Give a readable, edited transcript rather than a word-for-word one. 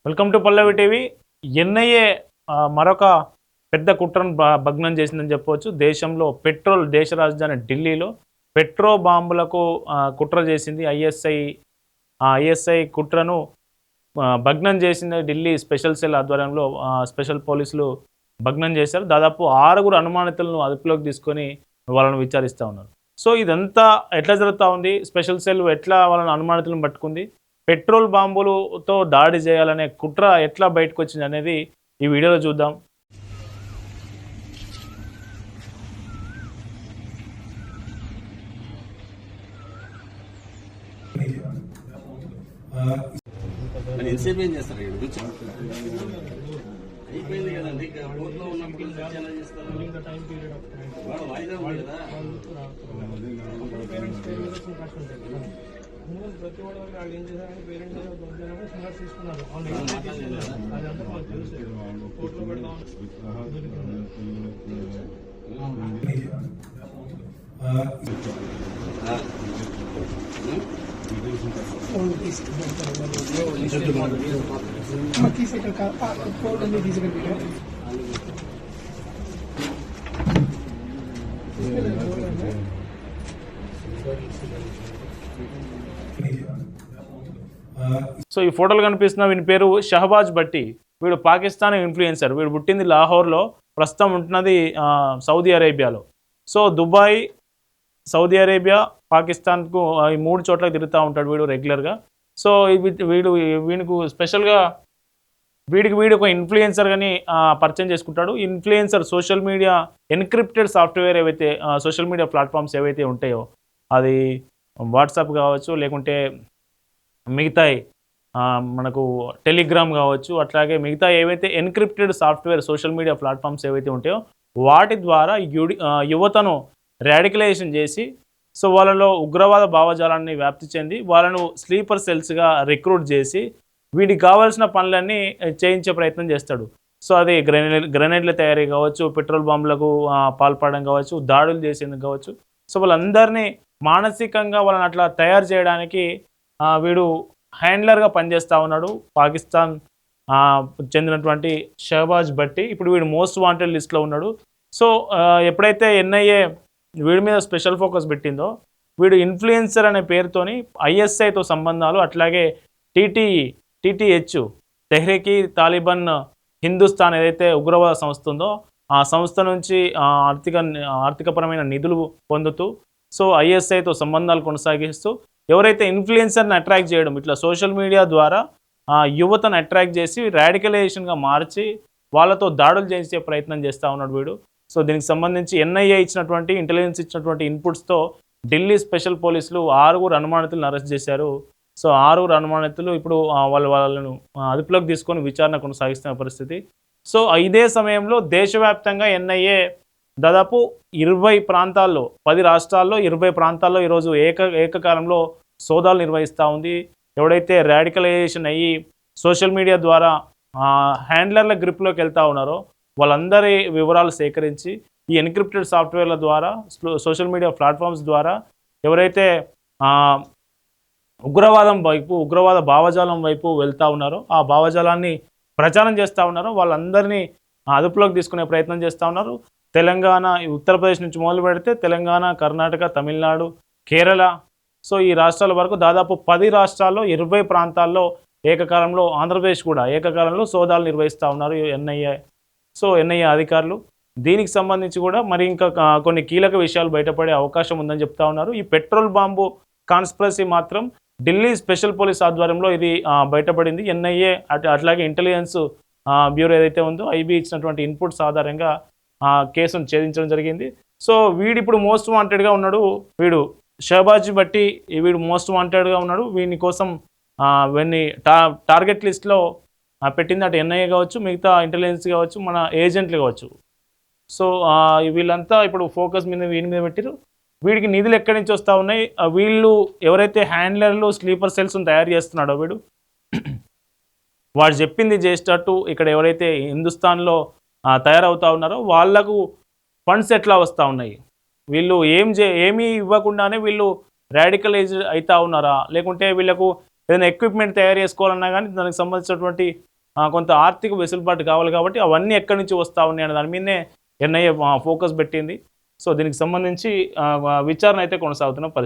Welcome to Pallavi TV. NIA మరొక పెద్ద కుట్రను భగ్నం చేసిందని చెప్పవచ్చు. దేశంలో దేశ రాజధాని ఢిల్లీలో బాంబులకు కుట్ర చేసింది. ఐఎస్ఐ కుట్రను భగ్నం చేసింది ఢిల్లీ స్పెషల్ సెల్ ఆధ్వర్యంలో స్పెషల్ పోలీసులు భగ్నం చేశారు. దాదాపు 6 అనుమానితులను అదుపులోకి తీసుకొని వాళ్ళను విచారిస్తూ ఉన్నారు. సో ఇదంతా ఎట్లా జరుగుతూ ఉంది, స్పెషల్ సెల్ ఎట్లా వాళ్ళని అనుమానితులను పట్టుకుంది, పెట్రోల్ బాంబులతో దాడి చేయాలనే కుట్ర ఎట్లా బయటకు వచ్చింది అనేది ఈ వీడియోలో చూద్దాం. అయిపోయింది కదండి. కోర్టులో ఉన్నప్పుడు చర్చ చేస్తారు. వాయిదా ఉంది కదా. ప్రతి వాళ్ళు ఏం చేశారని పేరెంట్స్ తీసుకున్నారు. అదంతా మాకు తెలుసు. కోర్టులో పెడదాం. సో ఈ ఫోటోలు కనిపిస్తున్న వీని పేరు షహబాజ్ భట్టి. వీడు పాకిస్తాన్ ఇన్ఫ్లుయెన్సర్. వీడు పుట్టింది లాహోర్లో, ప్రస్తుతం ఉంటున్నది సౌదీ అరేబియాలో. సో దుబాయ్, సౌదీ అరేబియా, పాకిస్తాన్కు ఈ 3 చోట్లకి తిరుగుతూ ఉంటాడు వీడు రెగ్యులర్గా. సో వీడికి స్పెషల్గా వీడు ఒక ఇన్ఫ్లుయెన్సర్ కానీ పరిచయం చేసుకుంటాడు. Influencer social media encrypted software ఏవైతే సోషల్ మీడియా ప్లాట్ఫామ్స్ ఏవైతే ఉంటాయో, అది వాట్సాప్ కావచ్చు, లేకుంటే మిగతా మనకు టెలిగ్రామ్ కావచ్చు, అట్లాగే మిగతా ఏవైతే encrypted software social media platforms ఏవైతే ఉంటాయో వాటి ద్వారా యువతను రాడికలైజేషన్ చేసి, సో వాళ్ళలో ఉగ్రవాద భావజాలాన్ని వ్యాప్తి చెంది వాళ్ళను స్లీపర్ సెల్స్గా రిక్రూట్ చేసి వీటికి కావాల్సిన పనులన్నీ చేయించే ప్రయత్నం చేస్తాడు. సో అది గ్రెనేడ్ల తయారీ కావచ్చు, పెట్రోల్ బాంబులకు పాల్పడడం కావచ్చు, దాడులు చేసేందుకు కావచ్చు. సో వాళ్ళందరినీ మానసికంగా వాళ్ళని అట్లా తయారు చేయడానికి వీడు హ్యాండ్లర్గా పనిచేస్తూ ఉన్నాడు. పాకిస్తాన్ చెందినటువంటి షహబాజ్ భట్టి. ఇప్పుడు వీడు మోస్ట్ వాంటెడ్ లిస్ట్లో ఉన్నాడు. సో ఎప్పుడైతే ఎన్ఐఏ వీడి మీద స్పెషల్ ఫోకస్ పెట్టిందో, వీడు ఇన్ఫ్లుయెన్సర్ అనే పేరుతోని ఐఎస్ఐతో సంబంధాలు, అట్లాగే టీటీహెచ్ తెహ్రీకి తాలిబాన్ హిందుస్థాన్ ఏదైతే ఉగ్రవాద సంస్థ ఉందో ఆ సంస్థ నుంచి ఆర్థికపరమైన నిధులు పొందుతూ, సో ఐఎస్ఐతో సంబంధాలు కొనసాగిస్తూ ఎవరైతే ఇన్ఫ్లుయెన్సర్ని అట్రాక్ట్ చేయడం, ఇట్లా సోషల్ మీడియా ద్వారా యువతను అట్రాక్ట్ చేసి రాడికలైజేషన్గా మార్చి వాళ్ళతో దాడులు చేసే ప్రయత్నం చేస్తూ ఉన్నాడు వీడు. సో దీనికి సంబంధించి ఎన్ఐఏ ఇచ్చినటువంటి ఇంటెలిజెన్స్ ఇచ్చినటువంటి ఇన్పుట్స్తో ఢిల్లీ స్పెషల్ పోలీసులు 6 అనుమానితులను అరెస్ట్ చేశారు. సో 6 అనుమానితులు ఇప్పుడు వాళ్ళను అదుపులోకి తీసుకొని విచారణ కొనసాగిస్తున్న పరిస్థితి. సో ఇదే సమయంలో దేశవ్యాప్తంగా ఎన్ఐఏ దాదాపు 20 ప్రాంతాల్లో, 10 రాష్ట్రాల్లో 20 ప్రాంతాల్లో ఈరోజు ఏకకాలంలో సోదాలు నిర్వహిస్తూ ఉంది. ఎవడైతే రాడికలైజేషన్ అయ్యి సోషల్ మీడియా ద్వారా హ్యాండ్లర్ల గ్రిప్లోకి వెళ్తూ ఉన్నారో వాళ్ళందరి వివరాలు సేకరించి ఈ ఎన్క్రిప్టెడ్ సాఫ్ట్వేర్ల ద్వారా సోషల్ మీడియా ప్లాట్ఫామ్స్ ద్వారా ఎవరైతే ఉగ్రవాద భావజాలం వైపు వెళ్తూ ఉన్నారో, ఆ భావజాలాన్ని ప్రచారం చేస్తూ ఉన్నారో వాళ్ళందరినీ అదుపులోకి తీసుకునే ప్రయత్నం చేస్తూ ఉన్నారు. తెలంగాణ, ఉత్తరప్రదేశ్ నుంచి మొదలు పెడితే తెలంగాణ, కర్ణాటక, తమిళనాడు, కేరళ, సో ఈ రాష్ట్రాల వరకు దాదాపు 10 రాష్ట్రాల్లో 20 ప్రాంతాల్లో ఏకకాలంలో, ఆంధ్రప్రదేశ్ కూడా ఏకకాలంలో సోదాలు నిర్వహిస్తూ ఉన్నారు ఎన్ఐఏ అధికారులు. దీనికి సంబంధించి కూడా మరి ఇంకా కొన్ని కీలక విషయాలు బయటపడే అవకాశం ఉందని చెప్తా ఉన్నారు. ఈ పెట్రోల్ బాంబు కాన్స్పిరసీ మాత్రం ఢిల్లీ స్పెషల్ పోలీస్ ఆధ్వర్యంలో ఇది బయటపడింది. ఎన్ఐఏ అట్లాగే ఇంటెలిజెన్స్ బ్యూరో ఏదైతే ఉందో ఐబీ ఇచ్చినటువంటి ఇన్పుట్స్ ఆధారంగా కేసును ఛేదించడం జరిగింది. సో వీడిప్పుడు మోస్ట్ వాంటెడ్గా ఉన్నాడు. వీడు షహబాజ్ భట్టి, వీడు మోస్ట్ వాంటెడ్గా ఉన్నాడు. వీని కోసం వీడిని టార్గెట్ లిస్ట్లో పెట్టింది అటు ఎన్ఐఏ కావచ్చు, మిగతా ఇంటెలిజెన్స్ కావచ్చు, మన ఏజెంట్లు కావచ్చు. సో వీళ్ళంతా ఇప్పుడు ఫోకస్ వీని మీద పెట్టారు. వీడికి నిధులు ఎక్కడి నుంచి వస్తూ ఉన్నాయి, వీళ్ళు ఎవరైతే హ్యాండ్లర్లు స్లీపర్ సెల్స్ని తయారు చేస్తున్నాడో వాడు చెప్పింది చేసేటట్టు ఇక్కడ ఎవరైతే హిందుస్థాన్లో తయారవుతూ ఉన్నారో వాళ్లకు ఫండ్స్ ఎట్లా వస్తూ ఉన్నాయి, వీళ్ళు ఏమీ ఇవ్వకుండానే వీళ్ళు రాడికలైజ్ అవుతూ ఉన్నారా, లేకుంటే వీళ్ళకు ఏదైనా ఎక్విప్మెంట్ తయారు చేసుకోవాలన్నా కానీ దానికి సంబంధించినటువంటి కొంత ఆర్థిక వెసులుబాటు కావాలి కాబట్టి అవన్నీ ఎక్కడి నుంచి వస్తూ ఉన్నాయి అనే దాని మీదనే ఎన్ఐఏ ఫోకస్ పెట్టింది. సో దీనికి సంబంధించి విచారణ అయితే కొనసాగుతున్న పరిస్థితి.